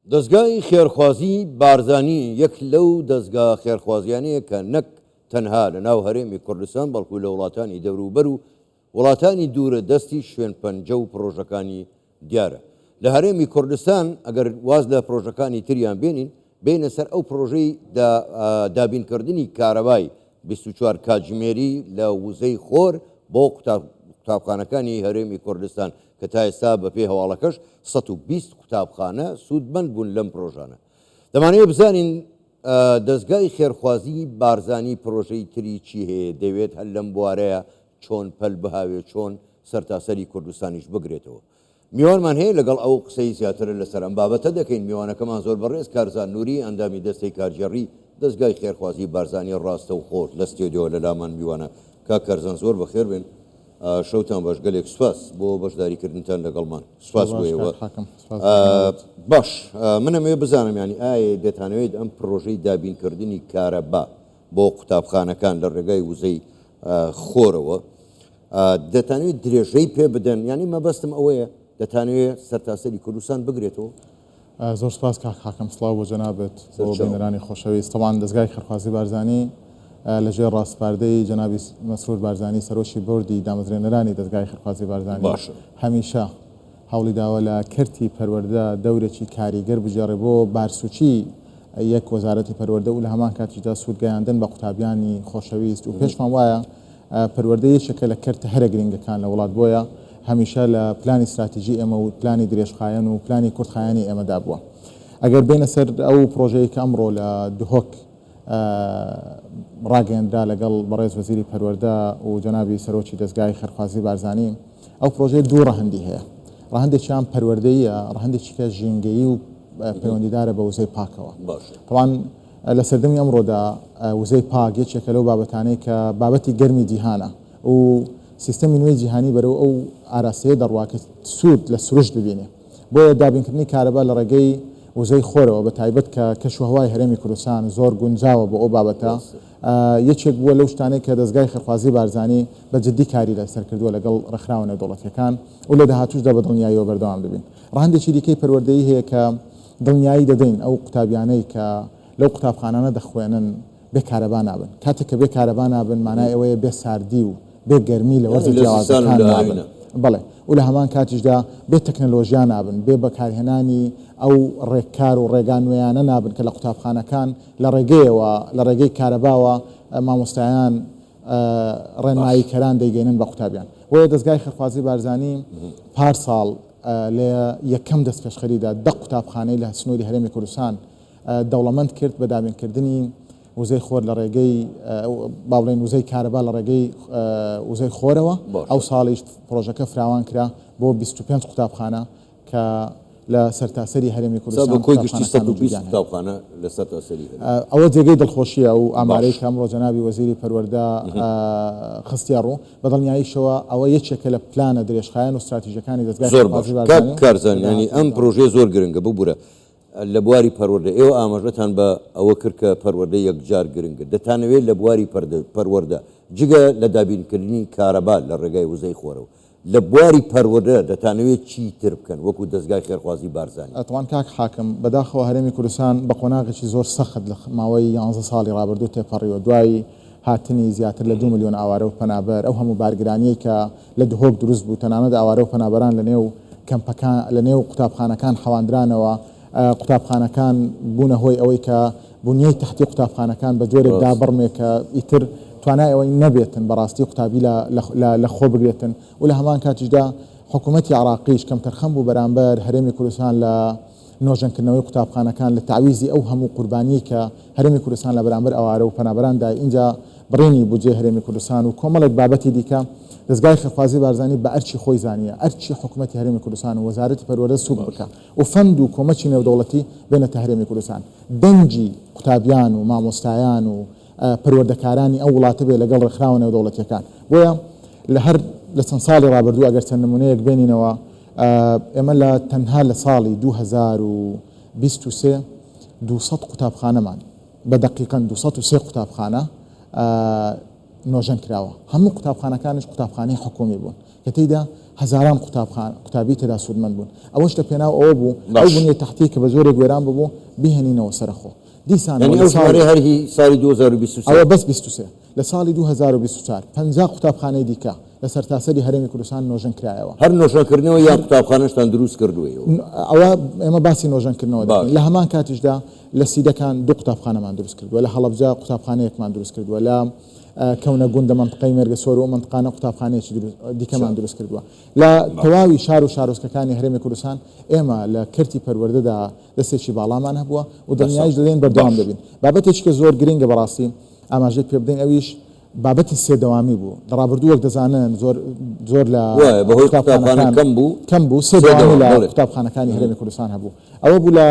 دەستگای خێرخوازی بارزانی یەک لەو دەستگا خێرخوازیانەیە کە نەک تەنها لە ناو هەرێمی کوردستان بەڵکو لە وڵاتانی دەوروبەر و وڵاتانی دوورە دەستی شوێن پەنجە و پرۆژەکانی دیارە. لە هەرێمی کوردستان ئەگەر واز لە پرۆژەکانی تریان بێنین بینە سەر ئەو پرۆژەی دابینکردنی کارەبای 24 کاتژمێری لە وزەی خۆر بۆ قوتابخانەکانی هەرێمی کوردستان کە تا ئێستا بەپێی هەواڵەکەش 120 قوتابخانە سوودمەند بوون لەم پرۆژانە. دەمانەوێت بزانین دەستگای خێرخوازی بارزانی پرۆژەی تری چی هەیە، دەوێت هەر لەم بوارەیە چۆن پەل بهاوێ، چۆن سەرتاسەری کوردستانیش بگرێتەوە. میوانمان هەیە لەگەڵ ئەو قسەی زیاتر لەسەر ئەم بابەتە دەکەین. میوانەکەمان زۆر بەڕێز کارزان نووری ئەندامی دەستەی کارجێڕی دەستگای خێرخوازی بارزانی ڕاستە و خۆر لە ستێدیۆ لە لامان میوانە. کارزان زۆر بەخێر بێن، شەوتان باش، گەلێک سوپاس بۆ بەشداریکردنتان لەگەڵمان. سوپاس بۆیەوە. باش منەمێ بزانم ینی ئایا دەتانەوێت ئەم پرۆژەی دابینکردنی کارەبا بۆ قوتابخانەکان لە ڕێگای وزەی خۆرەوە دەتانوێت درێژەی پێ بدەن، ینی مەبەستم ئەوەیە دەتانوێت سەرتاسەری کوردستان بگرێتەوە؟ زۆر سپاس کاکەم، سڵاو بۆ جەنابێت بۆ بینەرانی خۆشەویست. تەمان دەستگای خێرخوازی بارزانی لەژێر ڕاستپاردەی جەنابی مەسرور بارزانی سەرۆشی بۆردی دامەزرێنەرانی دەستگای خێرخوازی بارزانی هەمیشە هەوڵی داوە لە کەرتی پەروەردە دەورێکی کاریگەر بژێڕێ بۆ بارسوچی یەک وەزارەتی پەروەردە و لە هەمان کاتیشدا سوودگەیاندن بە قوتابیانی خۆشەویست و پێشمان وایە پەروەردە یەکێکە لە کەرتە هەرە گرنگەکان لە وڵات، بۆیە هەمیشە لە پلانی استراتیژی ئێمە و پلانی درێژخایەن و پلانی کورتخایەنی ئێمەدا بووە. ئەگەر بینە سەر ئەو پرۆژەیە کە ئەمڕۆ لە دهۆک ڕاگەیەنرا لەگەڵ بەڕێز وەزیری پەروەردە و جەنابی سەرۆکی دەستگای خێرخوازی بارزانی، ئەو پرۆژەیە دوو ڕەهەندی هەیە. ڕەهەندێکیان پەروەردەیە، ڕەهەندێکی کە ژینگەیی و پەیوەندیدارە بە وزەی پاکەوە. طبعاً لە سەردەمی ئەمڕۆدا وزەی پاک یەکێکە لەو بابەتانەی کە بابەتی گەرمی جیهانە و سیستەمی نوێی جیهانی بەرەو ئەو ئاراستەیە دەڕواکە سوود لە سروشت ببینێ. بۆیە دابینکردنی کارەبا لە ڕێگەی وزەی خۆرەوە بە تایبەت کە کەشوهەوای هەرێمی کوردستان زۆر گونجاوە بۆ ئەو بابەتە، یەکێک بووە لەو شتانەی کە دەستگای خێرخوازی بارزانی بە جددی کاری لەسەر کردووە لەگەڵ ڕێکخراوە نێودەوڵەتیەکان و لە داهاتووشدا بە دڵنیاییەوە بەردەوام ببین. ڕەهەندێکی دیکەی پەروەردەیی هەیە کە دڵنیایی دەدەین ئەو قوتابیانەی کە لەو قوتابخانانە دەخوێنن بێ کارەبا نابن. کاتێک کە بێ کارەبا نابن مانای ئەوەیە بێ ساردی و بێ گەرمی لە وەرزی جیاوازەکان نابن. بەڵێ و لە هەمان کاتیشدا بێ تەکنەلۆژیا نابن، بێ بەکارهێنانی ئەو ڕێککار و ڕێگان نوێیانە نابن کە لە قوتابخانەکان لە ڕێگەیەوە لە ڕێگەی کارەباوە مامۆستایان ڕێنماییکەران دەیگەێنن بە قوتابیان. بۆیە دەستگای خێرخوازی بارزانی پارساڵ لە یەکەم دەست پێشخەریدا 10 قوتابخانەی لە سنووری هەرێمی کوردستان دەوڵەمەند کرد بە دابینکردنی وزەی خۆر لە ڕێگەی باڵێن وزەی کارەبا لە ڕێگەی وزەی خۆرەوە. ئەو ساڵیش پرۆژەکە فراوان کرا بۆ 25 قوتابخانە کە لە سەرتاسەری هەرێمی کوردستان قوتابخانە لە سەرتاسەری ئەوە جێگەی دڵخۆشیە و ئامارەی کە ئەمڕۆ جەنابی وەزیری پەروەردە خستیا ڕوو بە دڵنیاییشەوە ئەوە یەکێکە لە پلانە درێژخایەن و استراتیژیەکانی دەستگای خێرخوازی بارزانی. کارزان ینی ئەم پرۆژەیە زۆر گرنگە ببوورە لە بواری پەروەردە. ئێوە ئاماژەتان بە ئەوە کرد کە پەروەردە یەکجار گرنگە، دەتانەوێت لە بواری پەروەردە جگە لە دابینکردنی کارەبا لە ڕێگای وزەی خۆرەوە لە بواری پەروەردە دەتانەوێت چی تر بکەن وەکو دەستگای خێرخوازی بارزانی؟ ئەتوان کاک حاکم بەداخەوە هەرێمی کوردستان بە قۆناغێکی زۆر سەخت لە ماوەی 11 ساڵی ڕابردوو تێپەڕیوە دوای هاتنی زیاتر لە 2 ملیۆن ئاوارە و پەنابەر. ئەو هەموو بارگرانیی کە لە دهۆک دروست بوو تەنانەت ئاوارە و پەنابەران لە نێو کەمپەکان لە نێو قوتابخانەکان حەواندرانەوە، قوتابخانەکان بوونە هۆی ئەوەی کە بنیەی تەحتی قوتابخانەکان بە جۆرێک دابڕمێک کە ئیتر توانای ئەوەی نەبێتن بەڕاستی قوتابی لە خۆ بگرێتن و لە هەمان کاتیشدا حکوومەتی عراقیش کەم تەرخەم بوو بەرامبەر هەرێمی کوردستان لە نۆژەنکردنەوەی قوتابخانەکان لە تعویزی ئەو هەموو قوربانی کە هەرێمی کوردستان لە بەرامبەر ئەوارە و پەنابەراندا اینجا بڕێنی بودجێ هەرێمی کوردستان و کۆمەڵێک بابەتی دیکە دەستگای خێرخوازی بارزانی بە ئەرچی خۆی زانیە ئەرچی حکوومەتی هەرێمی کوردستان و وەزارەتی پەروەردە سوود بکە و فەند و کۆمەکی نێودەوڵەتی بێنێتە هەرێمی کوردستان. دەنگی قوتابیان و مامۆستایان و پەروەردەکارانی ئەو وڵاتە بێ لەگەڵ ڕێکخراوە نێودەوڵەتیەکان. بۆیە لە هەر لە چەند ساڵی ڕابردوو ئەگەر چەند نمونەیەک بێنینەوە ئێمە لە تەنها لە ساڵی 2023 200 قوتابخانەمان بە دقیقەن 203 قوتابخانە نۆژەن کراوە. هەموو قوتابخانەکانش قوتابخانەی حکومی بوون کە تێیدا هزاران قوتابی تێدا سوودمەند بوون ئەوەش لە پێناو ئەوە بوو ئەو بنیە تەحتی کە بە زۆرێک وێران ببوو بهێنینەوە سەرخۆ دیسان هەرهی ساڵی 2023 ئەوە بەس 23 لە ساڵی 2024 50 قوتابخانەی دیکە لە سەرتاسەری هەرێمی کوردستان نۆژن کرایەوە هەر نۆژەکردنەوە یان قوتابخانەشتان دروست کردووەوە ئەوە ئێمە باسی نۆژەنکردنەوە دەکەین لە هەمان کاتیشدا لە سیدەکان دوو قوتابخانەمان دروست کردووە لە هەڵەبجە قوتابخانەیەکمان دروست کردووە لە کەونە گوندە منطقەی مێرگەسۆر و منطقانە قوتابخانەیەکی دیکەمان دروست کردووە لە تەواوی شار و شارۆچکەکانی هەرێمی کوردستان ئێمە لە کەرتی پەروەردەدا دەستێکی باڵامان هەبووە و دڵنیایش دەدەین بەردەوام دەبین بابەتێکی کە زۆر گرنگە بەڕاستی ئاماژەی پێ بدەین ئەویش بابەتی سێدەوامی بوو ڕابردووەک دەزانن زۆر لە کەم بوو سێدەوامی لە قوتابخانەکانی هەرێمی کوردستان هەبوو ئەوە بوو لە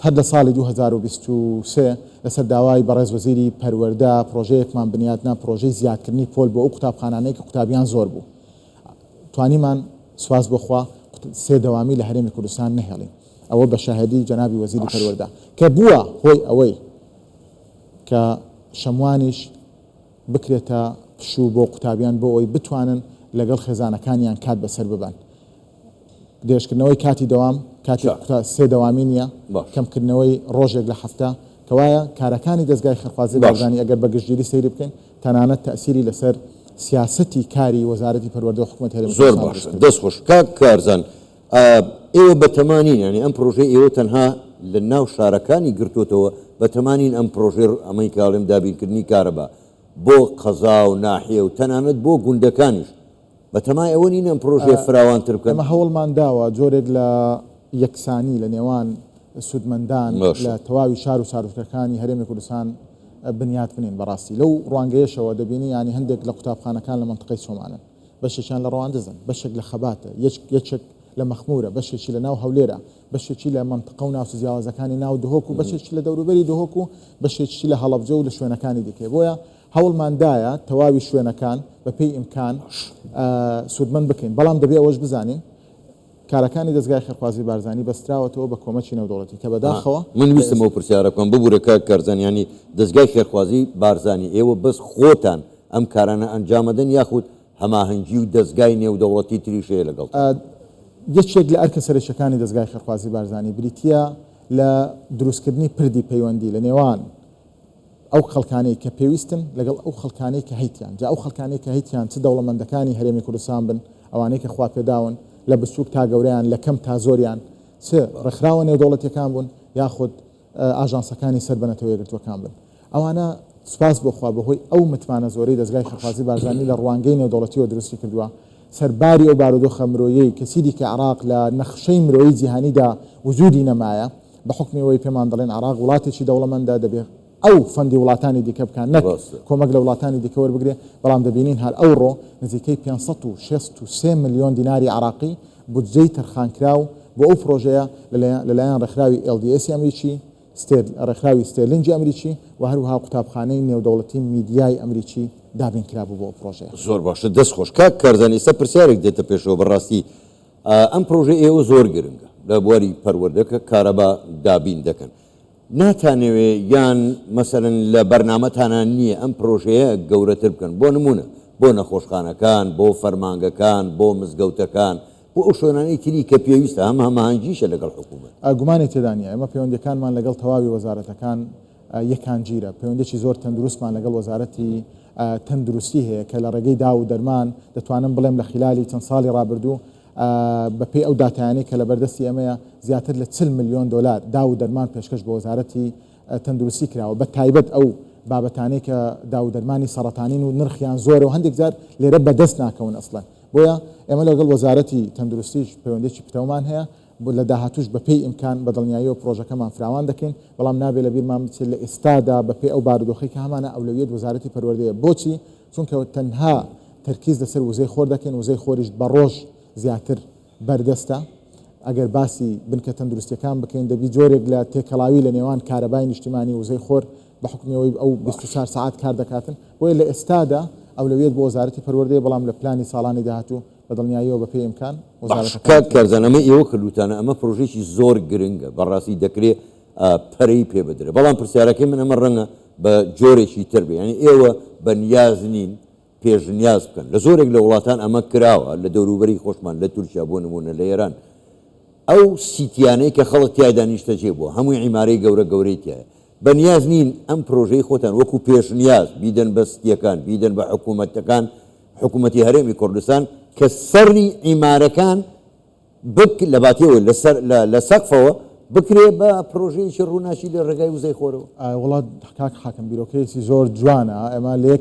هەر لە ساڵی 2023 لەسەر داوای بەڕێز وەزیری پەروەردە پرۆژەیەکمان بنیاتنا پرۆژەی زیادکردنی پۆل بۆ ئەو قوتابخانانەی کە قوتابیان زۆر بوو توانیمان سواز بخوا سێدەوامی لە هەرێمی کوردستان نەهێڵین ئەوە بە شاهدی جەنابی وەزیری پەروەردە کە بووە هۆی ئەوەی کە شەموانیش بکرێتە پشوو بۆ قوتابیان بۆ ئەوی بتوانن لەگەڵ خێزانەکانیان کات بەسەر ببەن درێژکردنەوەی کاتی دەوام کاتی سێدەوامی نییە کەمکردنەوەی ڕۆژێک لە هەفتە کەوایە کارەکانی دەستگای خێرخوازی بارزانی ئەگەر بە گشتگیری سەیری بکەین تەنانەت تەئسیری لەسەر سیاسەتی کاری وەزارەتی پەروەردە و حکوومەت هەرێمی زۆر باش دەستخۆش کاک کارزان ئێوە بەتەمانین ینی ئەم پرۆژەی ئێوە تەنها لە ناو شارەکانی گرتوتەوە بەتەمانین ئەم پرۆژێ ئەمەی کاڵێم دابینکردنی کارەبا بۆ قەزا و ناحیە و تەنانەت بۆ گوندەکانیش بەتەمای ئەوە نین ئەم پرۆژێ فراوانتر بکەن ئەمە هەوڵمان داوە جۆرێک لە یەکسانی لە نێوان سوودمەندان لە تەواوی شار و ساروشتەکانی هەرێمی کوردستان بنیات بنین بەڕاستی لەو ڕوانگەیەشەوە دەبینی ینی هەندێک لە قوتابخانەکان لە منطقەی سۆمانن بەشێکیان لە ڕەواندزن بەشێک لە خەباتە یەکێک لە مەخمورە بەشێکی لە ناو هەولێرە بەشێکی لە منطقە و ناو جیاوازەکانی ناو دهۆک و بەشێکی لە دەوروبەری دهۆک و بەشێکی لە هەڵەبجە و لە شوێنەکانی دیکە بۆیە هەوڵماندایە تەواوی شوێنەکان بە پێی ئیمکان سوودمەند بکەین بەڵام دەبێ ئەوەش بزانین کارەکانی دەستگای خێرخوازی بارزانی بەستراوەتەوە بە کۆمەکی نێودەوڵەتی کە بەداخەوە من ویستم ئەو پرسیارەکەم ببوورە کاک کارزان ینی دەستگای خێرخوازی بارزانی ئێوە بەس خۆتان ئەم کارانە ئەنجامەدەن یاخود هەماهەنگی و دەستگای نێودەوڵەتی تریشەیە لەگەڵ یەکێک لە ئەرکە سەرچەکانی دەستگای خێرخوازی بارزانی بریتە لە دروستکردنی پردی پەیوەندی لە نێوان ئەو خەڵکانەی کە پێویستن لەگەڵ ئەو خەڵکانەی کە هەیتیان جا ئەو خەڵکانەی کە هەیتیان چ دەوڵەمەندەکانی هەرێمی کوردستان بن ئەوانەی کە خوا پێداون لە بچووک تا گەوریان لە کەم تا زۆریان چ ڕێکخراوە نێودەوڵەتیەکان بوون یاخود ئاژانسەکانی سەربەنەتەوە یەکگرتووەکان بن ئەوانە سوپاس بخوا بەهۆی ئەو متمانە زۆرەی دەستگای خێرخوازی بارزانی لە ڕوانگەی نێودەوڵەتیەوە دروستی کردووە سەرباری ئەو بارودۆخە مرۆیی کە سیدی کە عراق لە نەخشەی مرۆیی جیهانیدا وجودی نەمایە بە حکمیەوەی پێمان دەڵێن عراق وڵاتێکی دەوڵەمەندە دەبێت ئەو فەندی وڵاتانی دیکە بکەن نەک کۆمەک لە وڵاتانی دیکە وەربگرێ بەڵام دەبینین هەر ئەوڕۆ نزیکەی 563 ملیۆن دیناری عراقی بودجەی تەرخانکراو بۆ ئەو پرۆژەیە لەلایەن ڕێکخراوی LDS ئەمریکی ڕێکخراوی ستێرلینجی ئەمریکی و هەروەها قوتابخانەی نێودەوڵەتی میدیای ئەمریکی دابینکرابوو بۆ پرۆژەیە زۆر باشە دەستخۆش کاک کارزان ئێستا پرسیارێک دێتە پێشەوە بەڕاستی ئەم پرۆژە ئێوە زۆر گرنگە لە بواری پەروەردەکە کارەبا دابین دەکەن ناتانەوێ یان مەسەرەن لە بەرنامەتانان نییە ئەم پرۆژەیە گەورەتر بکەن بۆ نمونە بۆ نەخۆشخانەکان بۆ فەرمانگەکان بۆ مزگەوتەکان بۆ ئەو شوێنانەی تری کە پێویستە هەماهەنگیشە لەگەڵ حکوومەت گومانی تێدا نیە ئەمە پەیوەندیەکانمان لەگەڵ تەواوی وەزارەتەکان یەکان گیرە پەیوەندێکی زۆر تەندروستمان لەگەڵ وەزارەتی تەندروستی هەیە کە لە ڕێگەی دا و دەرمان دەتوانم بڵێم لە خلالی چەند ساڵی ڕابردوو بەپێی ئەو دااتیانەی کە لە بەردەستی ئەمەیە زیاتر لە 40 ملیۆن دلار دا و دەرمان پێشکەش بە وەزارەتی تەندروستی کراوە بە تایبەت ئەو بابەتانەی کە دا و دەرمانی سەرەتانین و نرخیان زۆرە و هەندێک جار لێرە بەدەست ناکەون ئەسڵەن بۆیە ئێمە لەگەڵ وەزارەتی تەندروستیش پەیوەندێکی پتەومان هەیە لە داهاتوش بەپێی ئیمکان بە دڵنیاییەوە پرۆژەکەمان فراوان دەکەین بەڵام نابێت لە بیرمان بچێت لە ئێستادا بەپێی ئەو بارودۆخی کە هەمانە ئەولەویەت وەزارەتی پەروەردەیە بۆچی چونکە تەنها تەرکیز لەسەر وزەی خۆر دەکەین وزەی خۆریش بە ڕۆژ زیاتر بەردەستە ئەگەر باسی بنکە تەندروستیەکان بکەین دەبی جۆرێک لە تێکەڵاوی لە نێوان کارەبای نیشتیمانی وزەی خۆر بە حکمیەوەی ئەو 24 ساعت کار دەکاتن بۆیە لە ئێستادا ئەولەویەت بۆ وەزارەتی پەروەردەیە بەڵام لە پلانی ساڵانی داهاتوو بە دڵنیاییەوە بەپێی ئیمکان کاک کارزان ئەمە ئێوە کردوتانە ئەمە پرۆژێکی زۆر گرنگە بەڕاستی دەکرێت پەرەی پێ بدرێت بەڵام پرسیارەکەی من ئەمە ڕەنگە بە جۆرێکی تر بێ ینی ئێوە بە نیاز نین پێشنیاز بکەن لە زۆرێک لە وڵاتان ئەمە کراوە لە دەوروبەری خۆشمان لە تورکیا بۆ نمونە لە ئێران ئەو سیتیانەی کە خەڵک تیایدا نیشتەجێ بووە هەمووی عیمارەی گەورەی تایە بەنیاز نین ئەم پرۆژەی خۆتان وەکو پێشنیاز بیدەن بە ستیەکان بیدەن بە حکوومەتەکان حکوومەتی هەرێمی کوردستان کە سەری عیمارەکان لە باتیەوە لە سەقفەوە بکرێ بە پرۆژەیەکی ڕووناچی لە ڕێگای وزەی خۆرەوە وڵات کاک حاکم بیرۆکەیەکی زۆر جوانە ئێمە لە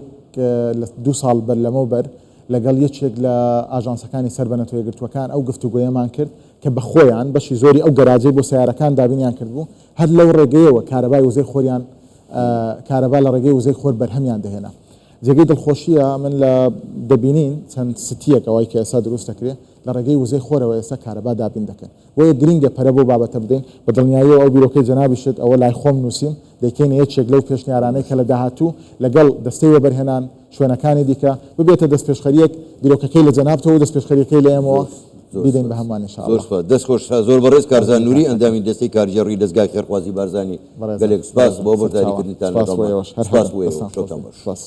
2 ساڵ بەر لەمەوبەر لەگەڵ یەکێک لە ئاژانسەکانی سەر بە نەتۆ یەکگرتووەکان ئەو گفتوگۆیەمان کرد کە بە خۆیان بەشی زۆری ئەو گەراجەی بۆ سیارەکان دابینیان کردبوو هەر لەو ڕێگەیەوە کارەبای وزەی خۆریان کارەبا لە ڕێگەی وزەی خۆر بەرهەمیان دەهێنا جێگەی دڵخۆشیە من لە دەبینین چەند ستیەک ئەوەی کە ئێستا دروست دەکرێت لە ڕێگەی وزەی خۆرەوە ئێستا کارەبا دابین دەکەن بۆیە گرنگە پەرە بۆ بابەتە بدەین بە دڵنیاییەوە ئەو بیرۆکەی جەنابیشت ئەوە لای خۆم نووسیم دەیکەینە یەکێک لەو پێشنیارانەی کە لە داهاتوو لەگەڵ دەستەی وەبەرهێنان شوێنەکانی دیکە ببێتە دەست پێشخەریەک بیرۆکەکەی لە جەنابتەوە دەست پێشخەریەکەی لە ئێمەوە بدەین بە هەمان ئینشاءالله دەست خۆش زۆر بەڕێز کارزان نووری ئەندامی دەستەی کارژێڕی دەستگای خێرخوازی بارزانی گەلێک سپاس بۆ بەرداریکردنتان سپاس